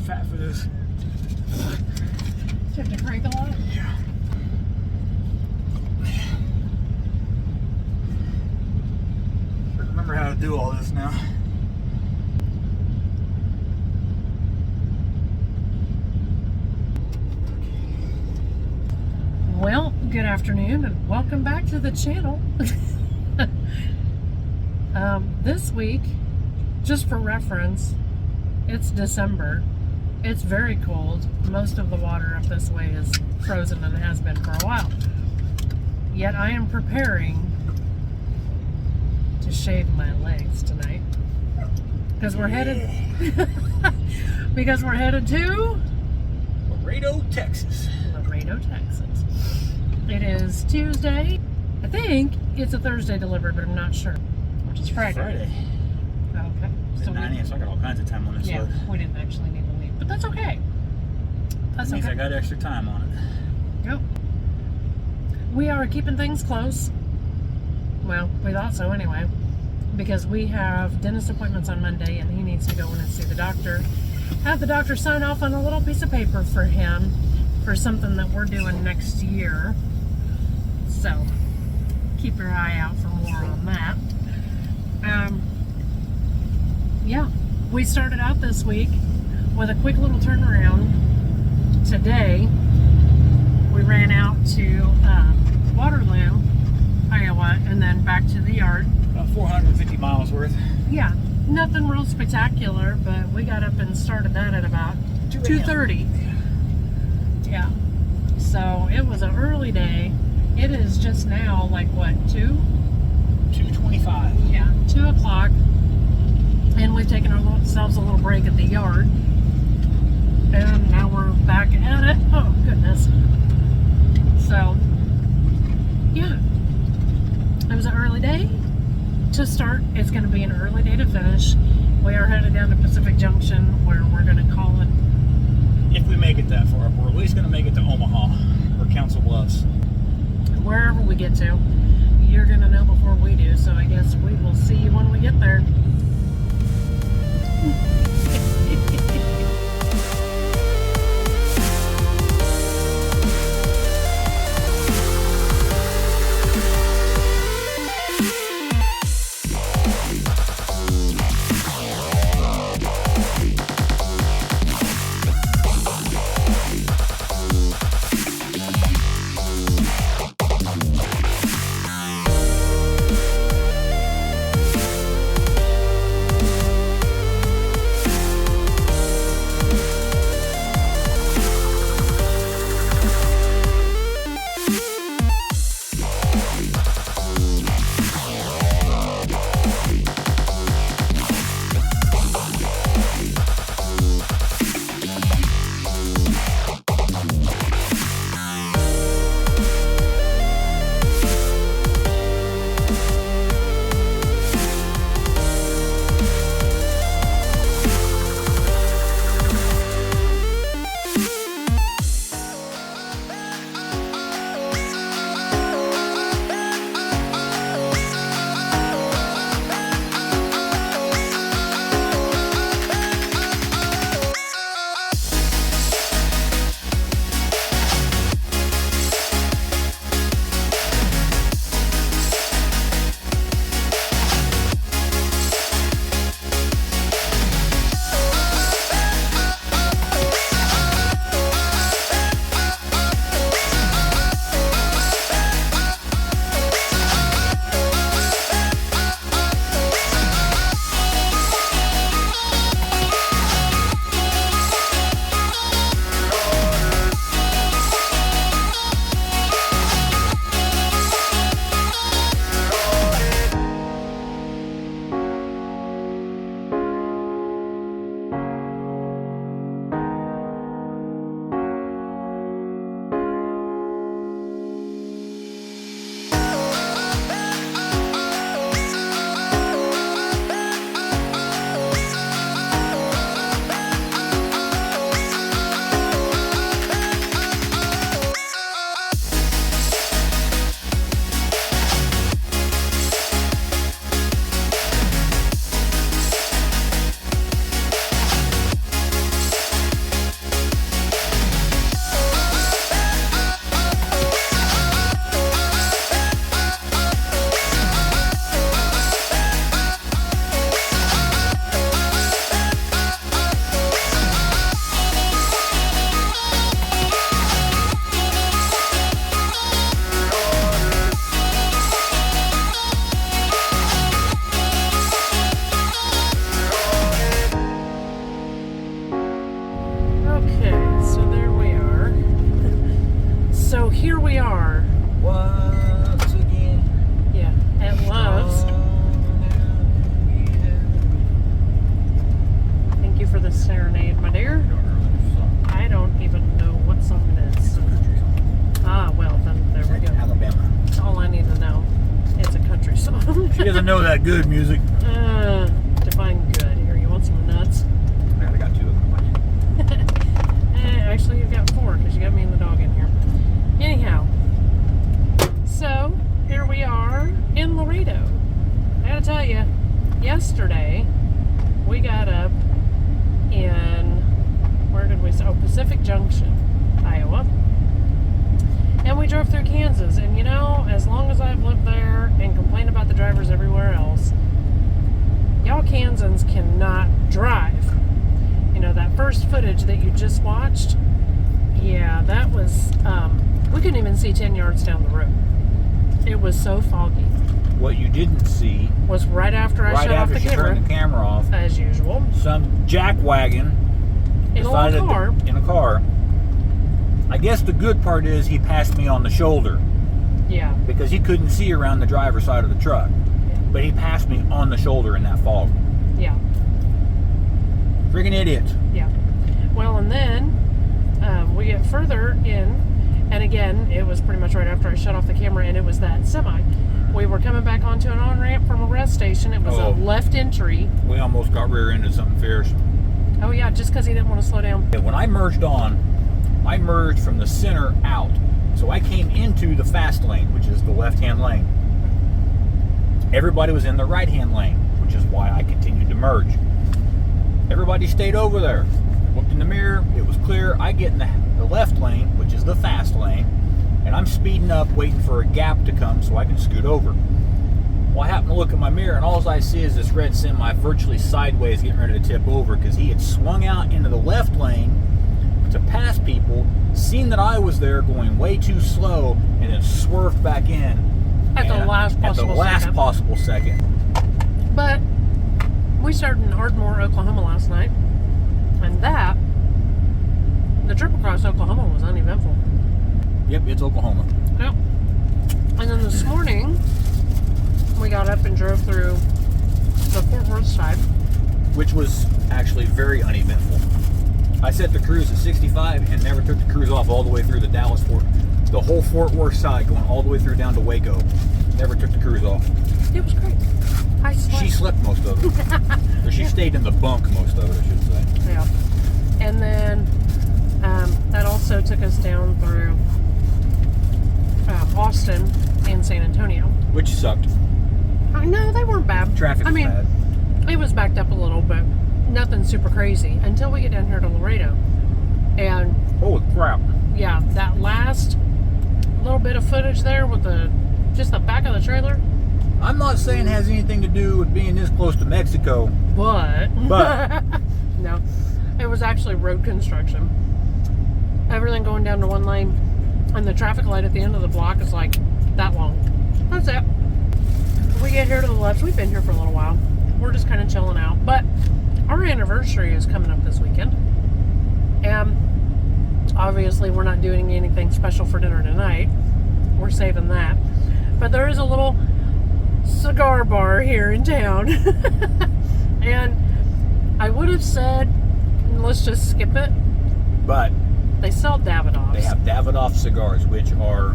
fat for this. Do you have to crank a lot? Yeah. I remember how to do all this now. Well, good afternoon and welcome back to the channel. This week, just for reference, it's December. It's very cold. Most of the water up this way is frozen and has been for a while. Yet I am preparing to shave my legs tonight because we're headed to Laredo, Texas. Laredo, Texas. It is Tuesday. I think it's a Thursday delivered, but I'm not sure. Which is Friday. Okay. So 9 a.m., so I got all kinds of time on this yeah, load. we didn't actually need to leave, but that's okay. That's That means okay. I got extra time on it. Yep. We are keeping things close. Well, we thought so anyway, because we have dentist appointments on Monday, and he needs to go in and see the doctor. Have the doctor sign off on a little piece of paper for him for something that we're doing next year. So keep your eye out for more on that. Yeah, we started out this week with a quick little turnaround. Today, we ran out to Waterloo, Iowa, and then back to the yard. About 450 miles worth. Yeah, nothing real spectacular, but we got up and started that at about 2:30. Yeah, so it was an early day. It is just now, like what, 2:25. Yeah, 2 o'clock. And we've taken ourselves a little break at the yard. And now we're back at it. Oh, goodness. So, yeah. It was an early day to start. It's going to be an early day to finish. We are headed down to Pacific Junction, where we're going to call it. If we make it that far, we're at least going to make it to Omaha or Council Bluffs. Wherever we get to. You're going to know before we do, so I guess we will see you when we get there. serenade, my dear. I don't even know what song it is. Ah, well, then there we go. Alabama. That's all I need to know. It's a country song. She doesn't know that good music. Define good. Here, you want some nuts? Yeah, I got 2 of them. Actually, you've got 4 because you got me and the dog in here. Anyhow, so here we are in Laredo. I gotta tell you, yesterday we got up in, where did we say? Oh, Pacific Junction, Iowa. And we drove through Kansas. And you know, as long as I've lived there and complained about the drivers everywhere else, y'all Kansans cannot drive. You know, that first footage that you just watched, yeah, that was, we couldn't even see 10 yards down the road. It was so foggy. What you didn't see Was right after I shut off the camera. Turned the camera off, As usual. some jackwagon In a little car. in a car. I guess the good part is he passed me on the shoulder Yeah. because he couldn't see around the driver's side of the truck. Yeah. But he passed me on the shoulder in that fog. Yeah. Freaking idiot. Yeah. Well, and then we get further in, and again, it was pretty much right after I shut off the camera, and it was that semi. We were coming back onto an on-ramp from a rest station. It was a left entry. We almost got rear-ended something fierce. Oh, yeah, just because he didn't want to slow down. When I merged on, I merged from the center out. So I came into the fast lane, which is the left-hand lane. Everybody was in the right-hand lane, which is why I continued to merge. Everybody stayed over there. Looked in the mirror, it was clear. I get in the left lane, which is the fast lane, and I'm speeding up, waiting for a gap to come so I can scoot over. Well, I happen to look at my mirror, and all I see is this red semi virtually sideways getting ready to tip over because he had swung out into the left lane to pass people, seen that I was there going way too slow, and then swerved back in. At the last possible second. But we started in Ardmore, Oklahoma last night, and the trip across Oklahoma was uneventful. Yep, it's Oklahoma. Yep. And then this morning, we got up and drove through the Fort Worth side. Which was actually very uneventful. I set the cruise at 65 and never took the cruise off all the way through the the whole Fort Worth side, going all the way through down to Waco. Never took the cruise off. It was great. I slept. She slept most of it. Or she stayed in the bunk most of it, I should say. Yeah. And then that also took us down through Austin and San Antonio. Which sucked. No, they weren't bad. Traffic was bad. It was backed up a little, but nothing super crazy until we get down here to Laredo. And holy crap. Yeah, that last little bit of footage there with just the back of the trailer. I'm not saying it has anything to do with being this close to Mexico. But no. It was actually road construction. Everything going down to one lane, and the traffic light at the end of the block is like that long. That's it. We get here to the left. We've been here for a little while. We're just kind of chilling out. But our anniversary is coming up this weekend. And obviously we're not doing anything special for dinner tonight. We're saving that. But there is a little cigar bar here in town. And I would have said, let's just skip it. But they sell Davidoffs. They have Davidoff cigars, which are,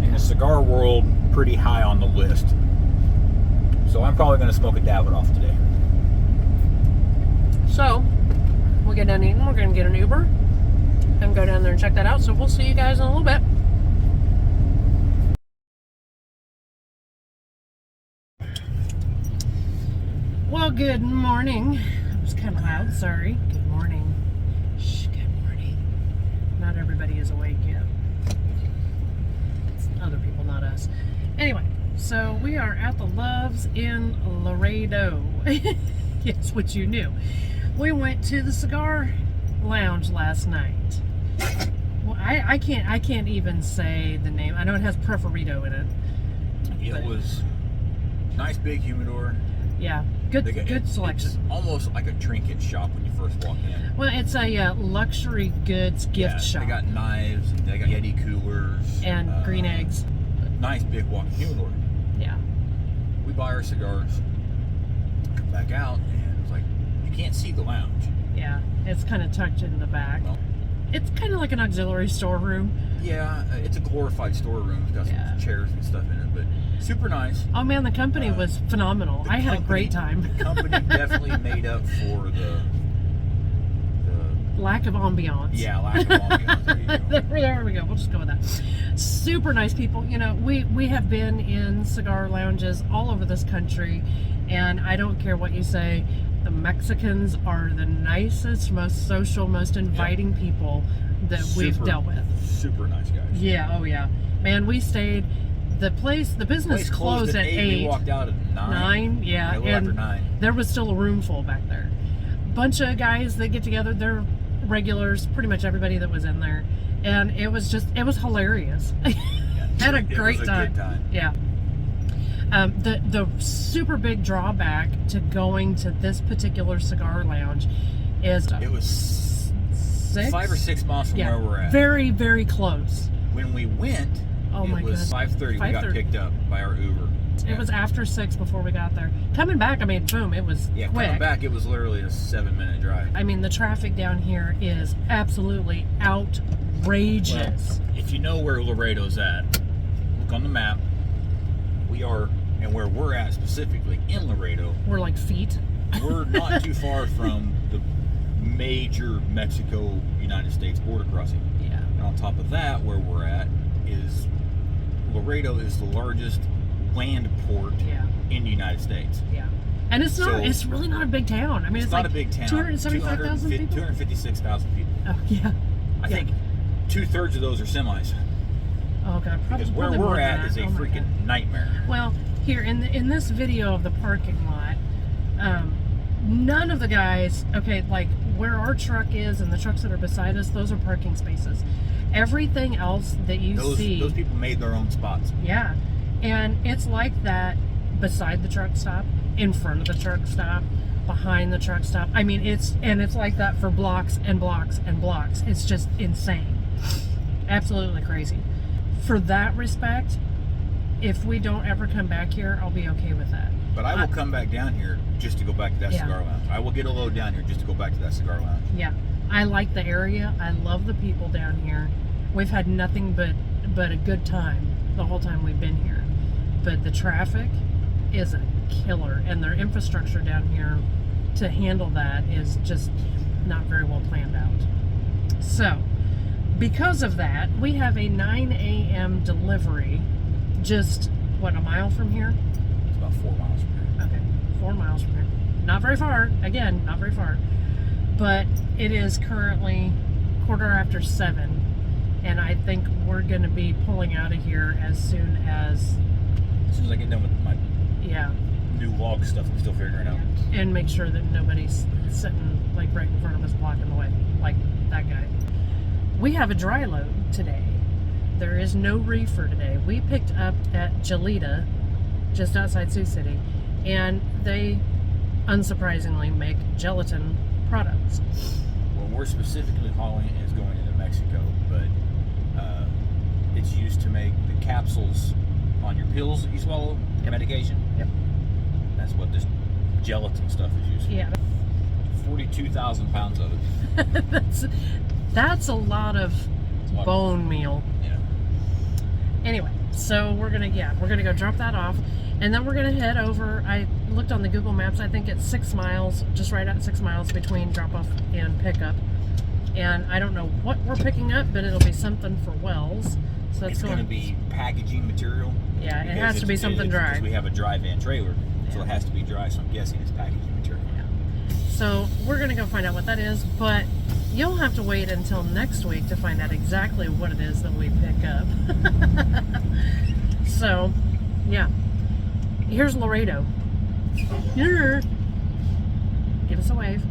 in the cigar world, pretty high on the list. So I'm probably going to smoke a Davidoff today. So, we'll get done eating. We're going to get an Uber and go down there and check that out. So we'll see you guys in a little bit. Well, good morning. It was kind of loud, sorry. Good morning. Shh, good morning. Not everybody is awake yet. It's other people, not us. Anyway, so we are at the Loves in Laredo. Yes, which you knew. We went to the Cigar Lounge last night. Well, I can't even say the name. I know it has Preferito in it. It was nice big humidor. Yeah, good selection. It's almost like a trinket shop when you first walk in. Well, it's a luxury goods gift shop. They got knives, they got Yeti coolers. And green eggs. Nice big walking humidor. Yeah. We buy our cigars, come back out, and it's like, you can't see the lounge. Yeah, it's kind of tucked in the back. Well, It's kind of like an auxiliary storeroom. yeah, it's a glorified storeroom. It's got some chairs and stuff in it, but super nice. Oh man, the company was phenomenal. I had a great time. The company definitely made up for the lack of ambiance. Yeah, lack of ambiance. There you go. There we go. We'll just go with that. Super nice people. You know, we have been in cigar lounges all over this country, and I don't care what you say, the Mexicans are the nicest, most social, most inviting people that we've dealt with. Super nice guys. Yeah, oh yeah. Man, we stayed. The business closed at 8. We walked out at 9. Yeah. A little after 9. There was still a room full back there. Bunch of guys that get together. They're regulars, pretty much everybody that was in there. And it was hilarious. Had a great time. Good time. Yeah. The super big drawback to going to this particular cigar lounge is it was 6? 5 or 6 miles from where we're at. Very, very close. When we went, it was 5:30. We got picked up by our Uber. It was after 6 before we got there. Coming back, I mean, boom, it was quick. Coming back, it was literally a 7-minute drive. I mean, the traffic down here is absolutely outrageous. Well, if you know where Laredo's at, look on the map. We are, and where we're at specifically in Laredo, we're like feet. We're not too far from the major Mexico-United States border crossing. Yeah. And on top of that, where we're at is Laredo is the largest land port in the United States. Yeah. And it's not, it's really not a big town. I mean, it's not like a big town. 275,000 people? 256,000 people. Oh, yeah. I think 2/3 of those are semis. Oh, God. Because where we're at is a freaking nightmare. Well, here, in this video of the parking lot, none of the guys, like where our truck is and the trucks that are beside us, those are parking spaces. Everything else that you see... Those people made their own spots. Yeah. And it's like that beside the truck stop, in front of the truck stop, behind the truck stop. I mean, it's like that for blocks and blocks and blocks. It's just insane. Absolutely crazy. For that respect, if we don't ever come back here, I'll be okay with that. But I will come back down here just to go back to that cigar lounge. I will get a load down here just to go back to that cigar lounge. Yeah. I like the area. I love the people down here. We've had nothing but a good time the whole time we've been here. But the traffic is a killer, and their infrastructure down here to handle that is just not very well planned out. So, because of that, we have a 9 a.m. delivery just, a mile from here? It's about 4 miles from here. Okay, 4 miles from here. Not very far. Again, not very far. But it is currently 7:15, and I think we're going to be pulling out of here as soon as I get done with my new log stuff I'm still figuring out. And make sure that nobody's sitting like right in front of us blocking the way, like that guy. We have a dry load today. There is no reefer today. We picked up at Gelita, just outside Sioux City, and they, unsurprisingly, make gelatin products. Well, we're specifically hauling it is going into Mexico, but it's used to make the capsules on your pills that you swallow, medication. Yep. That's what this gelatin stuff is used for. Yeah. 42,000 pounds of it. That's a lot of bone meal. Yeah. Anyway, so we're gonna go drop that off, and then we're gonna head over. I looked on the Google Maps. I think it's 6 miles, just right at 6 miles between drop off and pickup. And I don't know what we're picking up, but it'll be something for Wells. So it's going to be packaging material. Yeah, it has to be something dry. Because we have a dry van trailer, so it has to be dry. So I'm guessing it's packaging material. Yeah. So we're going to go find out what that is, but you'll have to wait until next week to find out exactly what it is that we pick up. So, yeah. Here's Laredo. Here. Give us a wave.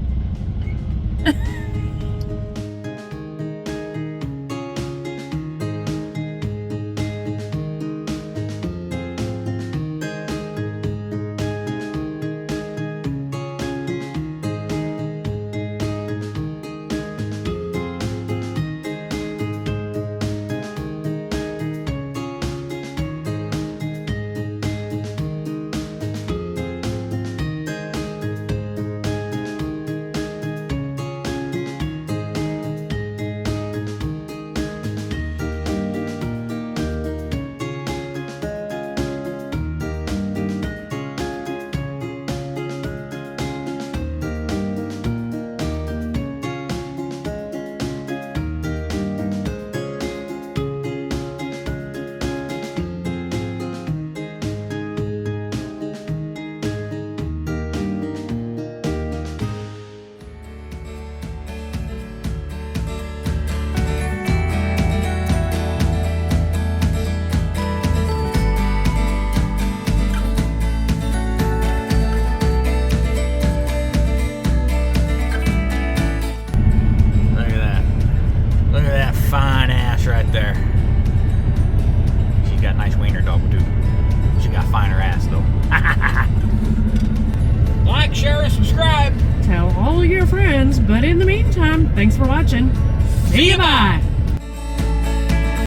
wiener dog too. She got finer ass though. Like, share, and subscribe. Tell all your friends, but in the meantime, thanks for watching. See you, bye.